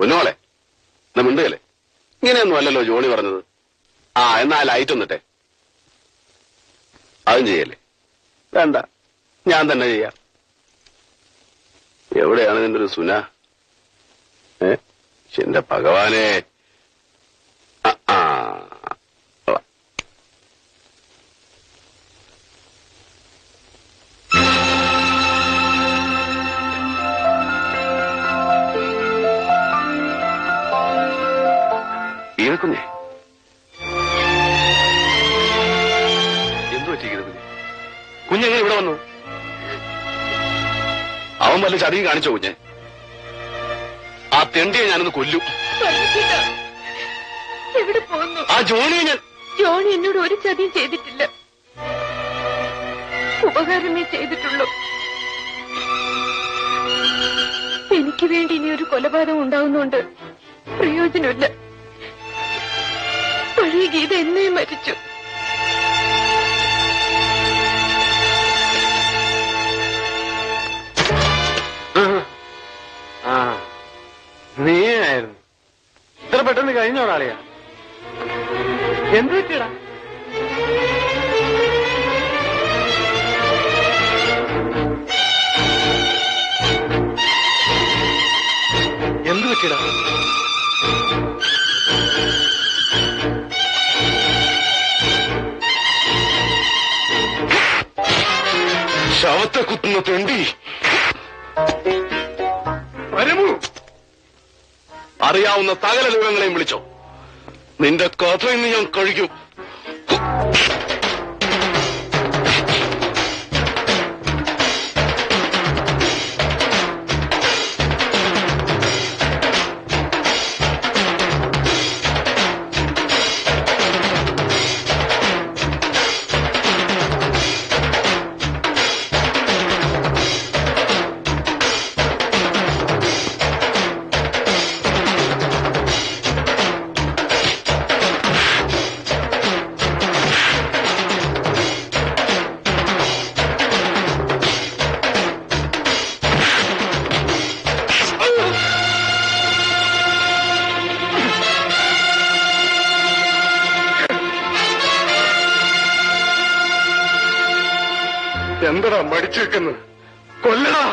പൊന്നോളെ എന്നാ മിണ്ടുകല്ലേ? ഇങ്ങനെയൊന്നും അല്ലല്ലോ ജോണി പറഞ്ഞത്. എന്നാ ലൈറ്റ് ഒന്നിട്ടെ. അതും ചെയ്യല്ലേ? വേണ്ട, ഞാൻ തന്നെ ചെയ്യാം. എവിടെയാണ് നിന്റെ ഒരു സുന? എന്റെ ഭഗവാനെ. കുഞ്ഞെ എന്തു പറ്റിയിരിക്കുന്നു? കുഞ്ഞെങ്ങനെ ഇവിടെ വന്നു? അവൻ വല്ല ചതിയും കാണിച്ചോ കുഞ്ഞെ? ആ തെണ്ടിയെ ഞാനൊന്ന് കൊല്ലും. എവിടെ പോകുന്നു? ആ ജോണി ജോണി എന്നോട് ഒരു ചതിയും ചെയ്തിട്ടില്ല. ഉപകാരമേ ചെയ്തിട്ടുള്ളൂ. എനിക്ക് വേണ്ടി ഇനി ഒരു കൊലപാതകം ഉണ്ടാവുന്നുണ്ട്. പ്രയോജനമില്ല. പഴയ ഗീത എന്നേ മരിച്ചു. നീയായിരുന്നു ഇത്ര പെട്ടെന്ന് കഴിഞ്ഞോടാളിയാ? എന്തു പറ്റിയടാ? എന്തു പറ്റിയടാ? ശവത്തെ കുത്തുന്ന തെണ്ടി വരമു. അറിയാവുന്ന സകല ദൈവങ്ങളെയും വിളിച്ചോ. നിന്റെ കഥ ഇന്ന് ഞാൻ കഴിക്കും. എന്തടാ മടിച്ചു വെക്കുന്നത്? കൊല്ലടാ.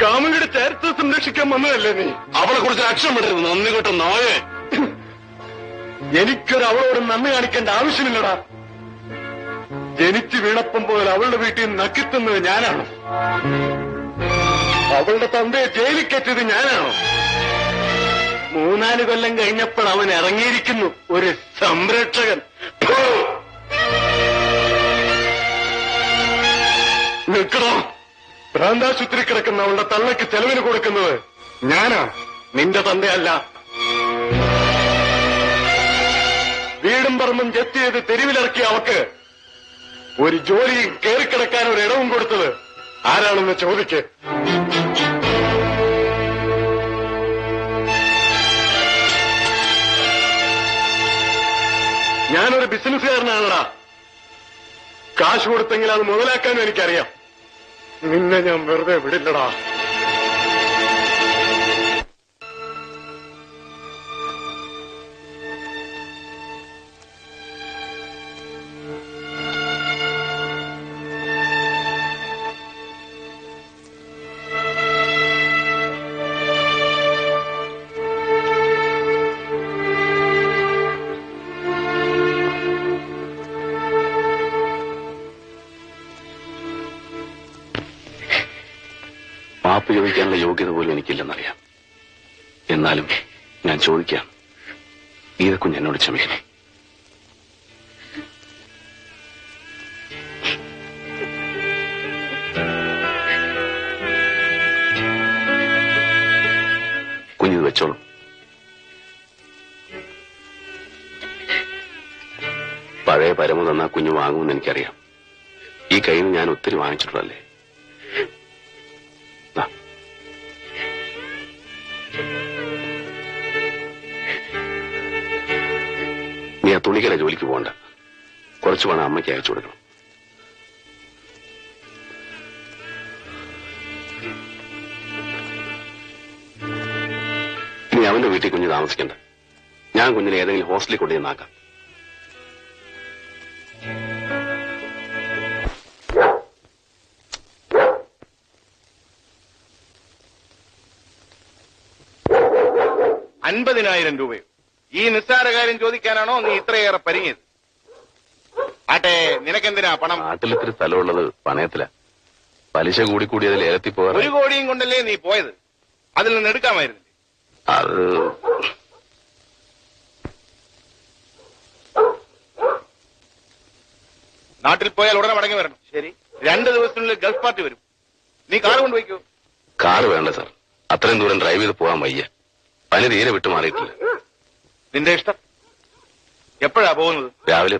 കാമുകിയുടെ ചരിത്രം സംരക്ഷിക്കാൻ വന്നതല്ലേ നീ? അവളെ കുറിച്ച് അക്ഷരം വിടരുത്. നന്ദി കേട്ടോ നായേ. എനിക്കൊരു അവളോട് നന്ദി കാണിക്കേണ്ട ആവശ്യമില്ലടാ. ജനിച്ചു വീണപ്പം പോലെ അവളുടെ വീട്ടിൽ നിന്ന് നക്കിത്തുന്നത് ഞാനാണോ? അവളുടെ തന്തയെ ജയിലിൽ കയറ്റിയത് ഞാനാണോ? 3-4 കൊല്ലം കഴിഞ്ഞപ്പോൾ അവൻ ഇറങ്ങിയിരിക്കുന്നു ഒരു സംരക്ഷകൻ. നിൽക്കണോ? ഭ്രാന്താശുപത്രി കിടക്കുന്ന അവളുടെ തള്ളയ്ക്ക് ചെലവിന് കൊടുക്കുന്നത് ഞാനാ, നിന്റെ തന്തയല്ല. വീടും പറമ്പും ജപ്തി ചെയ്ത് തെരുവിലിറക്കിയ അവക്ക് ഒരു ജോലിയും കയറിക്കിടക്കാൻ ഒരു ഇടവും കൊടുത്തത് ആരാണെന്ന് ചോദിക്ക്. ഞാനൊരു ബിസിനസ്സുകാരനാണടാ. കാശ് കൊടുത്തെങ്കിൽ അത് മുതലാക്കാനും എനിക്കറിയാം. നിന്നെ ഞാൻ വെറുതെ വിടില്ലടാ. മാപ്പ് ചോദിക്കാനുള്ള യോഗ്യത പോലും എനിക്കില്ലെന്നറിയാം. എന്നാലും ഞാൻ ചോദിക്കാം. ഗീതക്കുഞ്ഞ് എന്നോട് ക്ഷമിക്കണം. കുഞ്ഞിത് വെച്ചോളൂ. പഴയ പരമു തന്നാ കുഞ്ഞ് വാങ്ങുമെന്ന് എനിക്കറിയാം. ഈ കയ്യിൽ നിന്ന് ഞാൻ ഒത്തിരി വാങ്ങിച്ചിട്ടുള്ളല്ലേ. നീ ആ തുണിക്കട ജോലിക്ക് പോകണ്ട. കുറച്ചു പണം അമ്മയ്ക്ക് അയച്ചു കൊടുക്കണം. അവന്റെ വീട്ടിൽ കുഞ്ഞ് താമസിക്കണ്ട. ഞാൻ കുഞ്ഞിനെ ഏതെങ്കിലും ഹോസ്റ്റലിൽ കൊണ്ടുവന്നാക്കാം. ₹50,000 ഈ നിസ്സാര കാര്യം ചോദിക്കാനാണോ നീ ഇത്രയേറെ പരിങ്ങിയത്? ആട്ടെ, നിനക്കെന്തിനാ പണം? നാട്ടിലിത്തിരി സ്ഥലമുള്ളത് പണയത്തില. പലിശ കൂടി അതിൽ ഏലത്തിൽ പോകാൻ 1 കോടിയും കൊണ്ടല്ലേ നീ പോയത്? അതിൽ നിന്ന് എടുക്കാമായിരുന്നില്ലേ? അത് നാട്ടിൽ പോയാൽ ഉടനെ മടങ്ങി വരണം. ശരി, 2 ദിവസത്തിനുള്ളിൽ ഗൾഫ് പാർട്ടി വരും. നീ കാർ കൊണ്ടുപോയിക്കോ. കാറ് വേണ്ട സാർ, അത്രയും ദൂരം ഡ്രൈവ് ചെയ്ത് പോകാൻ വയ്യ. പനി തീരെ വിട്ടു മാറിയിട്ടില്ല. നിന്റെ ഇഷ്ടം. എപ്പോഴാ പോകുന്നത്? രാവിലെ.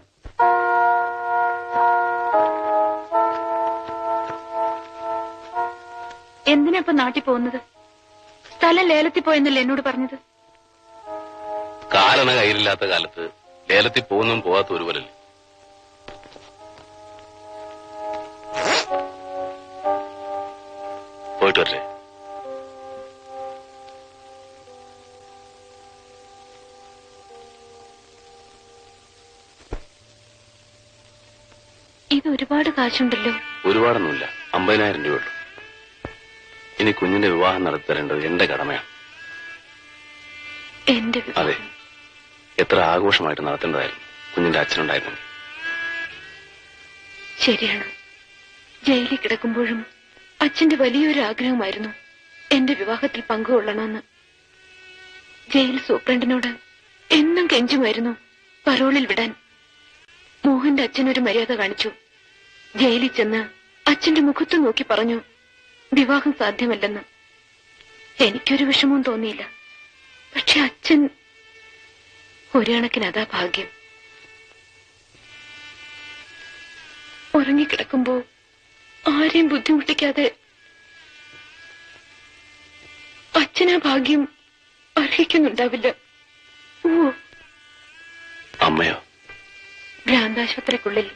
എന്തിനാ ഇപ്പൊ നാട്ടിൽ പോകുന്നത്? സ്ഥലം ലേലത്തിൽ പോയെന്നല്ലേ എന്നോട് പറഞ്ഞത്? കാലണ കയ്യിലില്ലാത്ത കാലത്ത് ലേലത്തിൽ പോകുന്നതും പോകാത്ത ഒരുപോലല്ലേ. പോയിട്ട് വരട്ടെ. ഇത് ഒരുപാട് കാശുണ്ടല്ലോ. ഒരുപാടൊന്നുമില്ല, 50,000 രൂപയുള്ളൂ. ഇനി കുഞ്ഞിന്റെ വിവാഹം നടത്തരേണ്ടത് എന്റെ കടമയാണ്. എന്റെ അതെ, എത്ര ആഘോഷമായിട്ട് നടത്തേണ്ടതായിരുന്നു കുഞ്ഞിന്റെ അച്ഛനുണ്ടായിരുന്നു. ശരിയാണ്. ജയിലിൽ കിടക്കുമ്പോഴും അച്ഛന്റെ വലിയൊരു ആഗ്രഹമായിരുന്നു എന്റെ വിവാഹത്തിൽ പങ്കുകൊള്ളണമെന്ന്. ജയിൽ സൂപ്രണ്ടിനോട് എന്നും കെഞ്ചുമായിരുന്നു പരോളിൽ വിടാൻ. മോഹന്റെ അച്ഛനൊരു മര്യാദ കാണിച്ചു. ജയിലിൽ ചെന്ന് അച്ഛന്റെ മുഖത്ത് നോക്കി പറഞ്ഞു വിവാഹം സാധ്യമല്ലെന്ന്. എനിക്കൊരു വിഷമവും തോന്നിയില്ല. പക്ഷെ അച്ഛൻ ഒരു കണക്കിന് അതാ ഭാഗ്യം. ഉറങ്ങിക്കിടക്കുമ്പോ ആരെയും ബുദ്ധിമുട്ടിക്കാതെ അച്ഛനാ ഭാഗ്യം അർഹിക്കുന്നുണ്ടാവില്ല. ഓ, അമ്മയോ? ഭ്രാന്താശുപത്രിക്കുള്ളിൽ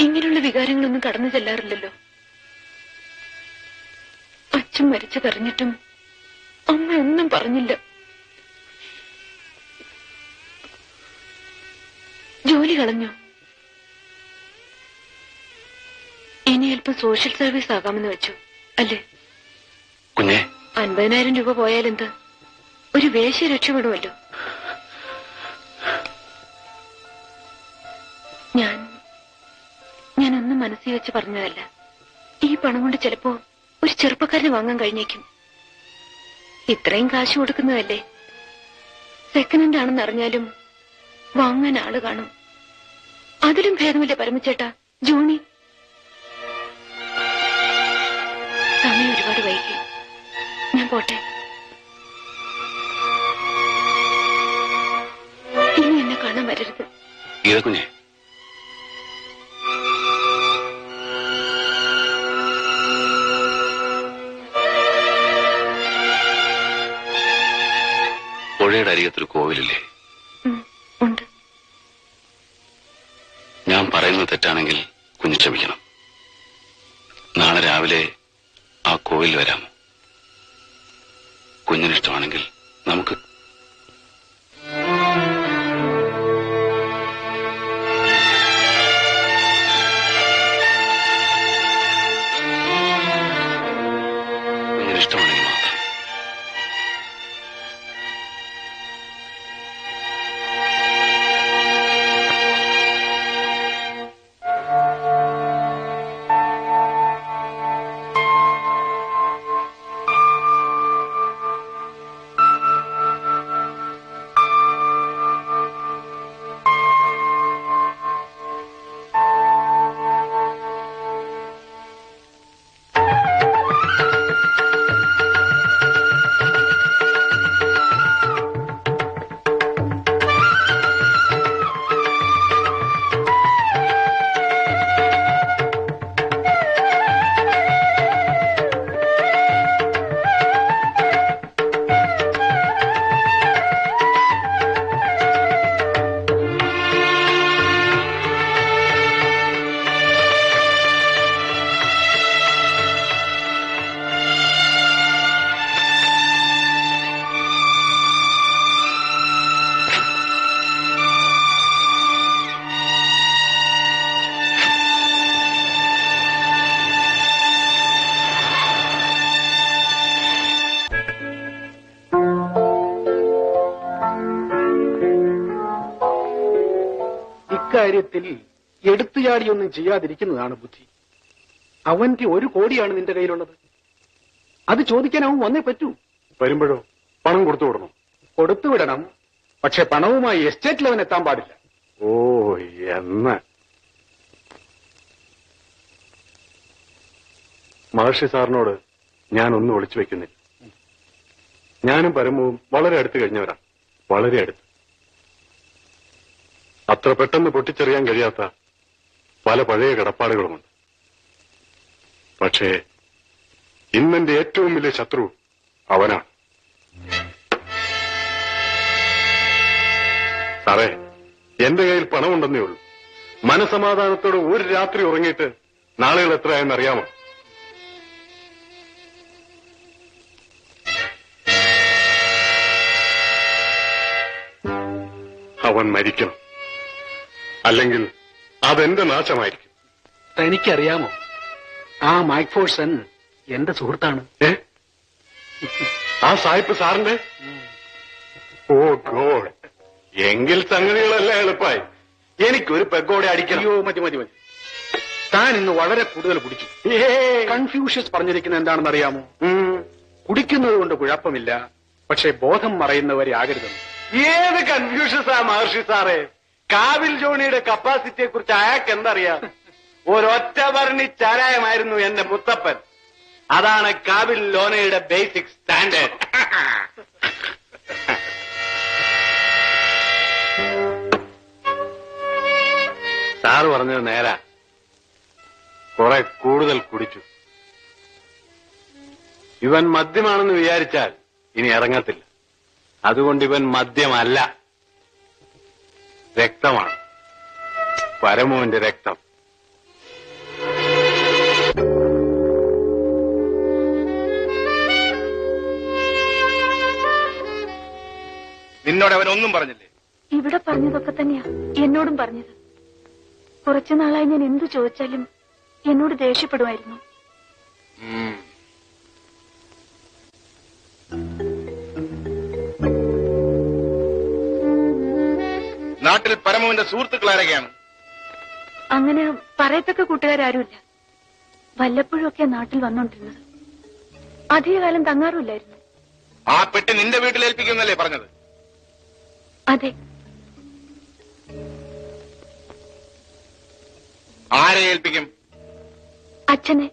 ഇങ്ങനെയുള്ള വികാരങ്ങളൊന്നും കടന്നു ചെല്ലാറില്ലല്ലോ. അച്ഛൻ മരിച്ചതറിഞ്ഞിട്ടും അമ്മ ഒന്നും പറഞ്ഞില്ല. ജോലി കളഞ്ഞു. ഇനി അല്പം സോഷ്യൽ സർവീസ് ആകാമെന്ന് വെച്ചു അല്ലേ? കുഞ്ഞെ, 50,000 രൂപ പോയാലെന്ത്? ഒരു വേശ്യ രക്ഷപ്പെടുമല്ലോ. ഞാനൊന്നും മനസ്സിൽ വെച്ച് പറഞ്ഞതല്ല. ഈ പണം കൊണ്ട് ചിലപ്പോ ഒരു ചെറുപ്പക്കാരന് വാങ്ങാൻ കഴിഞ്ഞേക്കും. ഇത്രയും കാശ് കൊടുക്കുന്നതല്ലേ. സെക്കൻഡ് ഹാൻഡ് ആണെന്ന് അറിഞ്ഞാലും വാങ്ങാൻ ആള് കാണും. അതിലും ഭേദമില്ലേ പരമച്ചേട്ടാ ജോണി? സമയം ഒരുപാട് വൈകി. ഞാൻ പോട്ടെ. ഇനി എന്നെ കാണാൻ വരരുത്. കുഞ്ഞെ, പുഴയുടെ അരികത്തൊരു കോവിലില്ലേ? ഉണ്ട്. ഞാൻ പറയുന്നത് തെറ്റാണെങ്കിൽ കുഞ്ഞ് ക്ഷമിക്കണം. നാളെ രാവിലെ ആ കോവിലിൽ വരാമോ? കുഞ്ഞിനിഷ്ടമാണെങ്കിൽ നമുക്ക്. കുഞ്ഞിനിഷ്ടമാണെങ്കിൽ മാത്രം. കാര്യത്തിൽ എടുത്തുചാടിയൊന്നും ചെയ്യാതിരിക്കുന്നതാണ് ബുദ്ധി. അവന്റെ 1 കോടിയാണ് നിന്റെ കയ്യിലുള്ളത്. അത് ചോദിക്കാൻ അവൻ വന്നേ പറ്റൂ. വരുമ്പോഴോ പണം കൊടുത്തു വിടണം? കൊടുത്തുവിടണം, പക്ഷെ പണവുമായി എസ്റ്റേറ്റിൽ അവൻ എത്താൻ പാടില്ല. ഓ എന്ന് മഹർഷി സാറിനോട് ഞാനൊന്നും ഒളിച്ചു വെക്കുന്നില്ല. ഞാനും പരമവും വളരെ അടുത്ത് കഴിഞ്ഞവരാണ്, വളരെ അടുത്ത്. അത്ര പെട്ടെന്ന് പൊട്ടിച്ചെറിയാൻ കഴിയാത്ത പല പഴയ കടപ്പാടുകളുമുണ്ട്. പക്ഷേ ഇന്നെന്റെ ഏറ്റവും വലിയ ശത്രു അവനാണ്. സാറേ, എന്റെ കയ്യിൽ പണമുണ്ടെന്നേ ഉള്ളൂ. മനസമാധാനത്തോടെ ഒരു രാത്രി ഉറങ്ങിയിട്ട് നാളുകൾ എത്രയായെന്ന് അറിയാമോ? അവൻ മരിക്കണം, അല്ലെങ്കിൽ അതെന്റെ നാശമായിരിക്കും. തനിക്കറിയാമോ, ആ മൈക്ക് ഫോഴ്സൺ എന്റെ സുഹൃത്താണ്. ആ സായിപ്പ് സാറിന്റെ? ഓ ഗോഡ്, എങ്കിൽ സംഗതികളെല്ലാം എളുപ്പമായി. എനിക്കൊരു പെഗോടെ അടിക്കണം. അയ്യോ, മതി മതി മതി. താൻ ഇന്ന് വളരെ കൂടുതൽ കുടിച്ചു. കൺഫ്യൂഷ്യസ് പറഞ്ഞിരിക്കുന്നത് എന്താണെന്ന് അറിയാമോ? കുടിക്കുന്നത് കൊണ്ട് കുഴപ്പമില്ല, പക്ഷെ ബോധം മറയുന്നവരെ ആകരുതെന്ന്. ഏത് കൺഫ്യൂഷൻസാ മഹർഷി സാറേ? കാവിൽ ജോണിയുടെ കപ്പാസിറ്റിയെ കുറിച്ച് അയാൾക്ക് എന്തറിയാം? ഒരൊറ്റ ഭരണി ചാരായമായിരുന്നു എന്റെ മുത്തപ്പൻ. അതാണ് കാവിൽ ലോനയുടെ ബേസിക് സ്റ്റാൻഡേർഡ്. സാറ് പറഞ്ഞത് നേരാ, കുറെ കൂടുതൽ കുടിച്ചു. ഇവൻ മദ്യമാണെന്ന് വിചാരിച്ചാൽ ഇനി ഇറങ്ങത്തില്ല. അതുകൊണ്ട് ഇവൻ മദ്യമല്ല, രക്തമാണ്. പരമുവിന്റെ രക്തം. നിന്നോട് അവൻ ഒന്നും പറഞ്ഞില്ലേ? ഇവിടെ പറഞ്ഞതൊക്കെ തന്നെയാ എന്നോടും പറഞ്ഞത്. കുറച്ചു നാളായി ഞാൻ എന്തു ചോദിച്ചാലും എന്നോട് ദേഷ്യപ്പെടുമായിരുന്നു. നാട്ടിൽ പരമുവിന്റെ സുഹൃത്തുക്കൾ ആരൊക്കെയാണ്? അങ്ങനെ പറയത്തക്ക കൂട്ടുകാരാരുമില്ല. വല്ലപ്പോഴൊക്കെ നാട്ടിൽ വന്നോണ്ടിരുന്നത്. അധികകാലം തങ്ങാറുമില്ലായിരുന്നു. ആ പെട്ടി നിന്റെ വീട്ടിൽ ഏൽപ്പിക്കുന്നല്ലേ പറഞ്ഞത്? അതെ. ആരെ ഏൽപ്പിക്കും? അച്ഛനെ.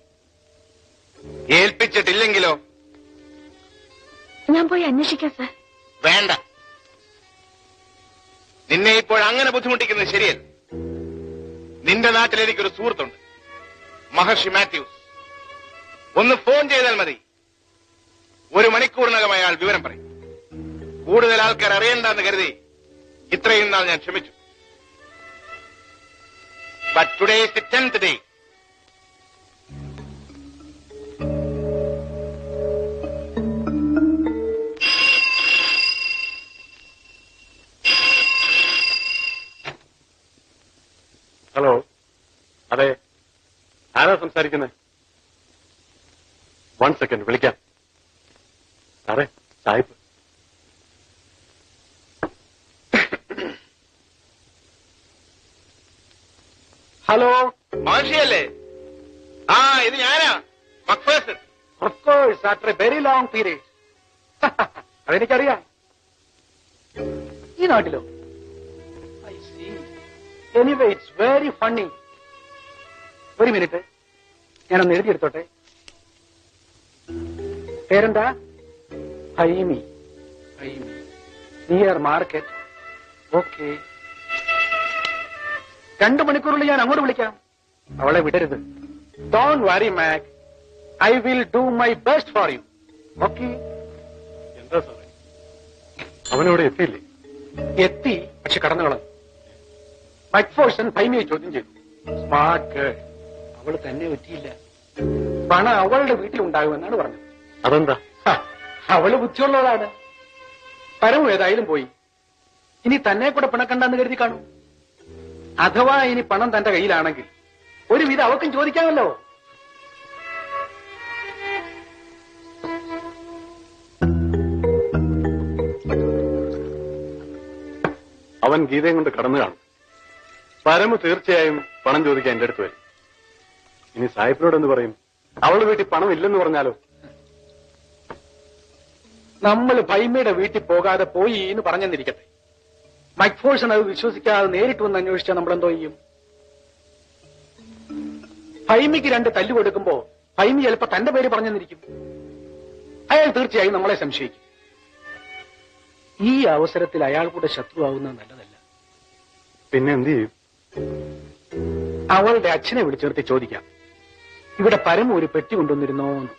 ഏൽപ്പിച്ചിട്ടില്ലെങ്കിലോ? ഞാൻ പോയി അന്വേഷിക്കാം സാർ. വേണ്ട, നിന്നെ ഇപ്പോൾ അങ്ങനെ ബുദ്ധിമുട്ടിക്കുന്നത് ശരിയല്ല. നിന്റെ നാട്ടിൽ എനിക്കൊരു സുഹൃത്തുണ്ട്, മഹർഷി മാത്യൂസ്. ഒന്ന് ഫോൺ ചെയ്താൽ മതി, 1 മണിക്കൂറിനകം അയാൾ വിവരം പറയും. കൂടുതൽ ആൾക്കാർ അറിയണ്ടെന്ന് കരുതി ഇത്രയും നാൾ ഞാൻ ക്ഷമിച്ചു. But today is the 10th day. Hello, അതെ, ആരാ സംസാരിക്കുന്നത്? 1 സെക്കൻഡ്, വിളിക്കാം. സാറേ, സാഹിബ്. ഹലോ, മഹർഷിയല്ലേ? ആ, ഇത് ഞാനാ, McPherson. Of course, after a very long period. അതെനിക്കറിയാം. ഈ നാട്ടിലോ? I see. Anyway, it's very funny. ഒരു മിനിറ്റ്, ഞാനൊന്ന് എഴുതിയെടുത്തോട്ടെ. പേരെന്താ? ഹൈമി. ഹൈമി, നിയർ മാർക്കറ്റ്. ഓക്കെ, 2 മണിക്കൂറിൽ ഞാൻ അങ്ങോട്ട് വിളിക്കാം. അവളെ വിടരുത്. Don't worry Mac, I will do my best for you. Okay? എന്താ സാറേ, അവനവിടെ എത്തിയില്ലേ? എത്തി, പക്ഷെ കടന്നു കളഞ്ഞു. മൈക്ക് ഫോഴ്സൺ ഹൈമിയെ ചോദ്യം ചെയ്തു. Smart girl. അവള് തന്നെ പറ്റിയില്ല. പണം അവളുടെ വീട്ടിലുണ്ടാകുമെന്നാണ് പറഞ്ഞത്. അതെന്താ? അവള് ബുദ്ധിയുള്ളതാണ്. പരമു ഏതായാലും പോയി. ഇനി തന്നെ കൂടെ പിണക്കണ്ടെന്ന് കരുതി കാണും. അഥവാ ഇനി പണം തന്റെ കയ്യിലാണെങ്കിൽ ഒരുവിധം അവക്കും ചോദിക്കാമല്ലോ. അവൻ ഗീതയും കൊണ്ട് കടന്നു കാണും. പരമു തീർച്ചയായും പണം ചോദിക്കാൻ എന്റെ അടുത്ത് വരും. ഇനി സാഹിബിനോട് എന്ത് പറയും? അവളുടെ വീട്ടിൽ പണം ഇല്ലെന്ന് പറഞ്ഞാലോ? നമ്മൾ ഭൈമയുടെ വീട്ടിൽ പോകാതെ പോയി എന്ന് പറഞ്ഞെന്നിരിക്കട്ടെ, മൈക്ക് ഫോഴ്സൺ അത് വിശ്വസിക്കാതെ നേരിട്ട് വന്ന് അന്വേഷിച്ചാൽ നമ്മളെന്തോ ചെയ്യും? ഭൈമിക്ക് 2 തല്ലു കൊടുക്കുമ്പോ ഭൈമി ചിലപ്പോ തന്റെ പേര് പറഞ്ഞെന്നിരിക്കും. അയാൾ തീർച്ചയായും നമ്മളെ സംശയിക്കും. ഈ അവസരത്തിൽ അയാൾ കൂടെ ശത്രുവാകുന്നത് നല്ലതല്ല. പിന്നെ എന്ത് ചെയ്യും? അവളുടെ അച്ഛനെ വിളിച്ചേർത്തി ചോദിക്കാം, ഇവിടെ പരമു ഒരു പെട്ടി കൊണ്ടുവന്നിരുന്നോന്ന്.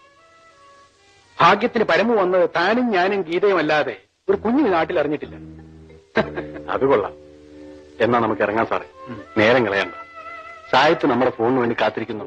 ഭാഗ്യത്തിന് പരമു വന്നത് താനും ഞാനും ഗീതയും അല്ലാതെ ഒരു കുഞ്ഞു നാട്ടിൽ അറിഞ്ഞിട്ടില്ല. അത് കൊള്ളാം. എന്നാ നമുക്ക് ഇറങ്ങാൻ സാറേ, നേരം കളയണ്ട. സാഹിബ് നമ്മുടെ ഫോണിന് വേണ്ടി കാത്തിരിക്കുന്നുണ്ട്.